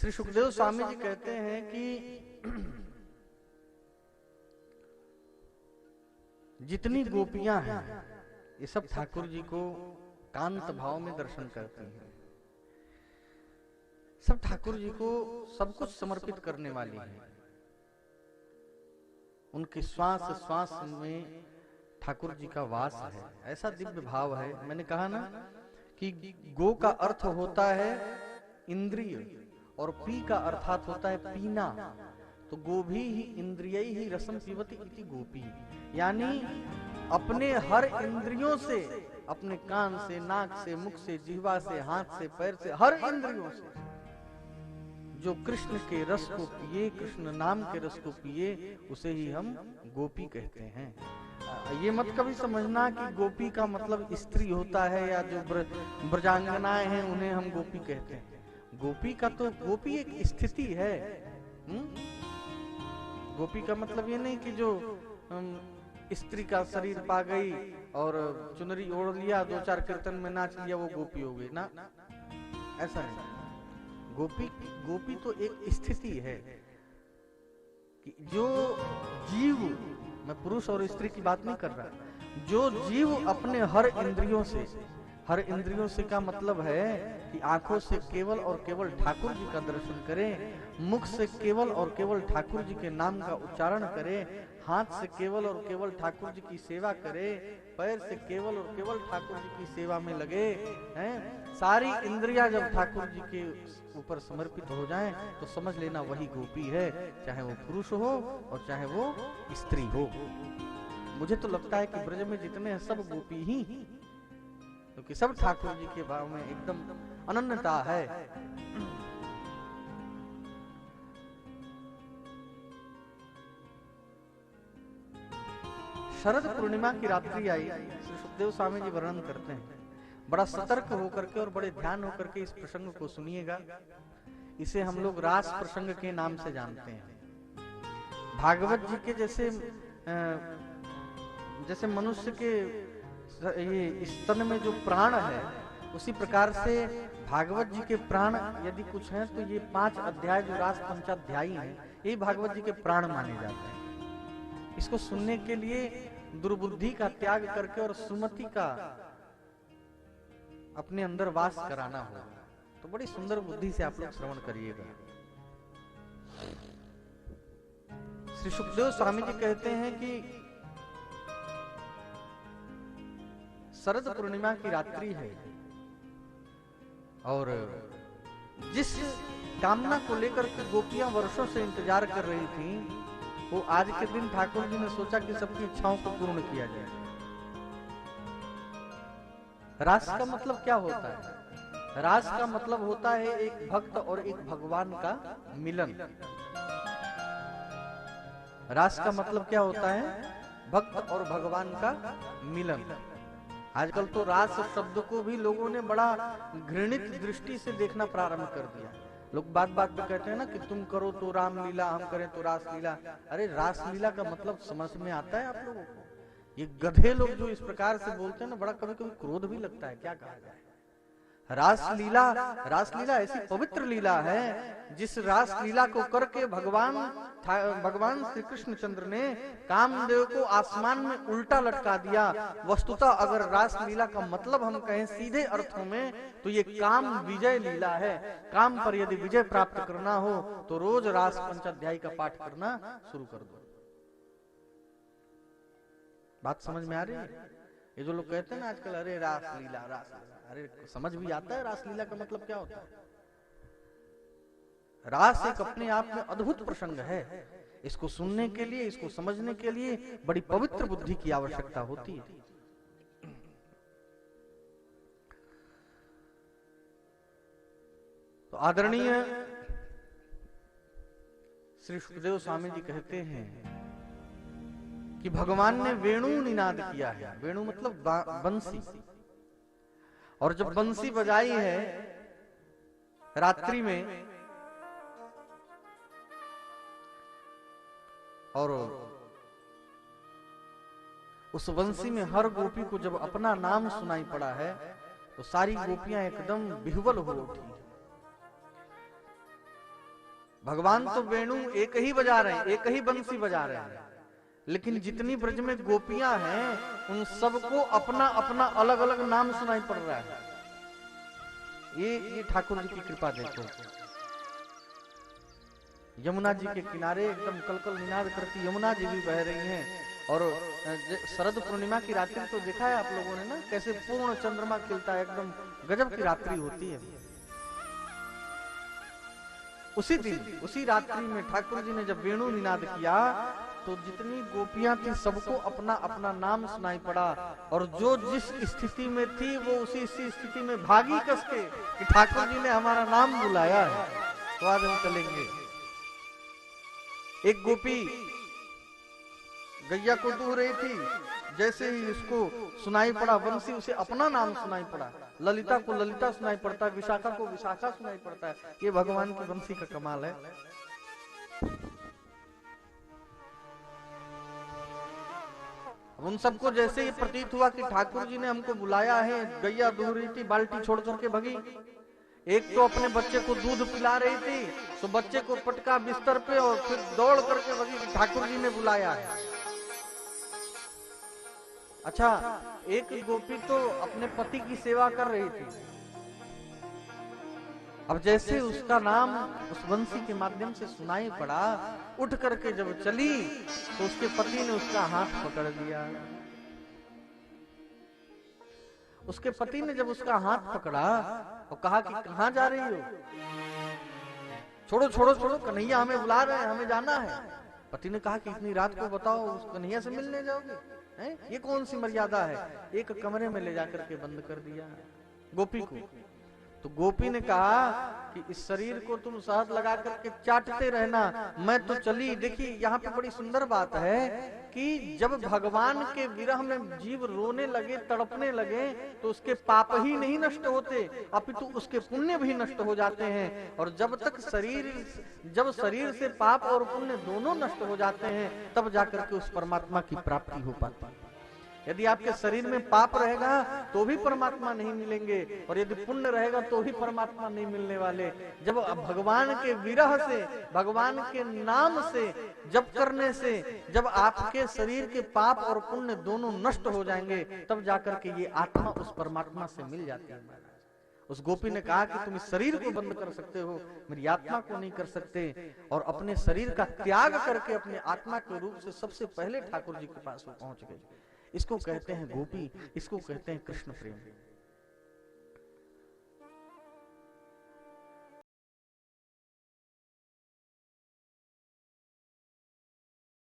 श्री सुखदेव स्वामी जी कहते हैं कि जितनी गोपियां हैं ये सब ठाकुर जी को कांत भाव में दर्शन करती हैं, सब ठाकुर जी को सब कुछ समर्पित करने वाली हैं। उनके श्वास श्वास में ठाकुर जी का वास है, ऐसा दिव्य भाव है। मैंने कहा ना कि गो का अर्थ होता है इंद्रिय और पी का अर्थात होता है पीना। तो गोभी ही इंद्रिय ही रसम पीवती इति गोपी, यानी अपने हर इंद्रियों से, अपने कान से, नाक से, मुख से, जिह्वा से, हाथ से, पैर से, हर इंद्रियों से जो कृष्ण के रस को पिए, कृष्ण नाम के रस को पिए, उसे ही हम गोपी कहते हैं। ये मत कभी समझना कि गोपी का मतलब स्त्री होता है या जो ब्रजांगनाएं हैं उन्हें हम गोपी कहते हैं। गोपी का तो गोपी एक स्थिति है। गोपी का मतलब ये नहीं कि जो स्त्री का शरीर पा गई और चुनरी ओढ़ लिया, दो चार कीर्तन में नाच लिया, वो गोपी हो गई ना, ऐसा नहीं। गोपी तो एक स्थिति है कि जो जीव, मैं पुरुष और स्त्री की बात नहीं कर रहा, जो जीव अपने हर इंद्रियों से, हर इंद्रियों से का मतलब है कि आंखों से केवल और केवल ठाकुर जी का दर्शन करें, मुख से केवल और केवल ठाकुर जी के नाम का उच्चारण करें, हाथ से केवल और केवल ठाकुर जी की सेवा करे, पैर से केवल और केवल ठाकुर जी की सेवा में लगे हैं। सारी इंद्रियां जब ठाकुर जी के ऊपर समर्पित हो जाएं तो समझ लेना वही गोपी है, चाहे वो पुरुष हो और चाहे वो स्त्री हो। मुझे तो लगता है कि ब्रज में जितने हैं सब गोपी ही, क्योंकि सब ठाकुर जी के भाव में एकदम अनन्यता है। शरद पूर्णिमा की रात्रि आई, श्री सुखदेव स्वामी जी वर्णन करते हैं। बड़ा सतर्क होकर के और बड़े ध्यान होकर के इस प्रसंग को सुनिएगा। इसे हम लोग रास प्रसंग के नाम से जानते हैं। भागवत जी के जैसे मनुष्य के ये स्तन में जो प्राण है, उसी प्रकार से भागवत जी के प्राण यदि कुछ हैं तो ये 5 अध्याय जो रास पंचाध्यायी हैं, ये भागवत जी के प्राण माने जाते हैं। इसको सुनने के लिए दुर्बुद्धि का त्याग करके और सुमति का अपने अंदर वास कराना होगा। तो बड़ी सुंदर बुद्धि से आप लोग श्रवण करिएगा। श्री सुखदेव स्वामी जी कहते हैं कि शरद पूर्णिमा की रात्रि है और जिस कामना को लेकर के गोपियां वर्षों से इंतजार कर रही थी, वो आज के दिन ठाकुर जी ने सोचा कि सबकी इच्छाओं को पूर्ण किया जाए। रास का मतलब क्या होता है? रास का मतलब होता है एक भक्त और एक भगवान का मिलन। रास का मतलब क्या होता है? भक्त और भगवान का मिलन। आजकल तो रास शब्द को भी लोगों ने बड़ा घृणित दृष्टि से देखना प्रारंभ कर दिया। लोग बात बात पे कहते हैं ना कि तुम करो तो राम लीला, हम करें तो रास लीला। अरे रास लीला का मतलब समझ में आता है आप लोगों को? ये गधे लोग जो इस प्रकार से बोलते हैं ना, बड़ा कभी कभी क्रोध भी लगता है। क्या कहा जाए? रासलीला ऐसी पवित्र लीला है जिस रासलीला को करके भगवान श्री कृष्णचंद्र ने कामदेव को आसमान में उल्टा लटका दिया। वस्तुतः अगर रासलीला का मतलब हम कहें सीधे अर्थों में तो ये काम विजय लीला है। काम पर यदि विजय प्राप्त करना हो तो रोज रास पंचाध्यायी का पाठ करना शुरू कर दो। बात समझ में आ रही है? ये जो लोग कहते हैं ना आजकल, अरे रासलीला, अरे समझ भी आता है रासलीला का मतलब क्या होता है? रास एक अपने आप में अद्भुत प्रसंग है। इसको सुनने के लिए, इसको समझने के लिए बड़ी पवित्र बुद्धि की आवश्यकता होती है। तो आदरणीय श्री सुखदेव स्वामी जी कहते हैं कि भगवान ने वेणु निनाद किया है। वेणु मतलब बंसी। और जब बंसी बजाई है रात्रि में और उस बंसी में हर गोपी को जब अपना नाम सुनाई पड़ा है तो सारी गोपियां एकदम विह्वल हो उठी। भगवान तो वेणु एक ही बजा रहे हैं, एक ही बंसी बजा रहे हैं, लेकिन जितनी ब्रज में गोपियां हैं उन सबको अपना अपना अलग अलग नाम सुनाई पड़ रहा है। ये ठाकुर जी की कृपा देखो। यमुना जी के किनारे एकदम कलकल निनाद करती यमुना जी भी बह रही हैं, और शरद पूर्णिमा की रात्रि तो देखा है आप लोगों ने ना, कैसे पूर्ण चंद्रमा खिलता है, एकदम गजब की रात्रि होती है। उसी दिन उसी रात्रि में ठाकुर जी ने जब वेणु निनाद किया तो जितनी गोपियां थी सबको अपना अपना नाम सुनाई पड़ा, और जो जिस स्थिति में थी वो उसी स्थिति में भागी कस के कि ठाकुर जी ने हमारा नाम बुलाया है, तो आज हम चलेंगे। एक गोपी गैया को दूह रही थी, जैसे ही उसको सुनाई पड़ा बंसी, उसे अपना नाम सुनाई पड़ा। ललिता को ललिता सुनाई पड़ता है, विशाखा को विशाखा सुनाई पड़ता है। ये भगवान की बंसी का कमाल है। उन सबको जैसे ही प्रतीत हुआ कि ठाकुर जी ने हमको बुलाया है, गैया दूह रही थी, बाल्टी छोड़ करके भगी। एक तो अपने बच्चे को दूध पिला रही थी, तो बच्चे को पटका बिस्तर पे और फिर दौड़ करके भगी कि ठाकुर जी ने बुलाया है। अच्छा, एक गोपी तो अपने पति की सेवा कर रही थी। अब जैसे उसका नाम उस बंसी के माध्यम से सुनाई पड़ा, उठ करके जब चली तो उसके पति ने उसका हाथ पकड़ लिया। उसके पति ने जब उसका हाथ पकड़ा और कहा कि कहां जा रही हो? छोड़ो छोड़ो छोड़ो, कन्हैया हमें बुला रहे हैं, हमें जाना है। पति ने कहा कि इतनी रात को बताओ उस कन्हैया से मिलने जाओगे? ये कौन सी मर्यादा है? एक कमरे में ले जाकर के बंद कर दिया गोपी को। तो गोपी ने कहा कि इस शरीर को तुम शहद लगा करके चाटते रहना, मैं तो चली। देखिए यहाँ पे बड़ी सुंदर बात है कि जब भगवान के विरह में जीव रोने लगे, तड़पने लगे, तो उसके पाप ही नहीं नष्ट होते, अपितु उसके पुण्य भी नष्ट हो जाते हैं। और जब शरीर से पाप और पुण्य दोनों नष्ट हो जाते हैं, तब जाकर के उस परमात्मा की प्राप्ति हो पाती है। यदि आपके शरीर में पाप रहेगा तो भी परमात्मा नहीं मिलेंगे, और यदि पुण्य रहेगा तो भी परमात्मा नहीं मिलने वाले। जब भगवान के विरह से, भगवान के नाम से, जप करने से जब आपके शरीर के पाप और पुण्य दोनों नष्ट हो जाएंगे, तब जाकर के ये आत्मा उस परमात्मा से मिल जाती है। उस गोपी ने कहा कि तुम इस शरीर को बंद कर सकते हो, मेरी आत्मा को नहीं कर सकते। और अपने शरीर का त्याग करके अपने आत्मा के रूप से सबसे पहले ठाकुर जी के पास वो पहुंच गई। इसको कहते हैं गोपी, इसको कहते हैं कृष्ण प्रेम।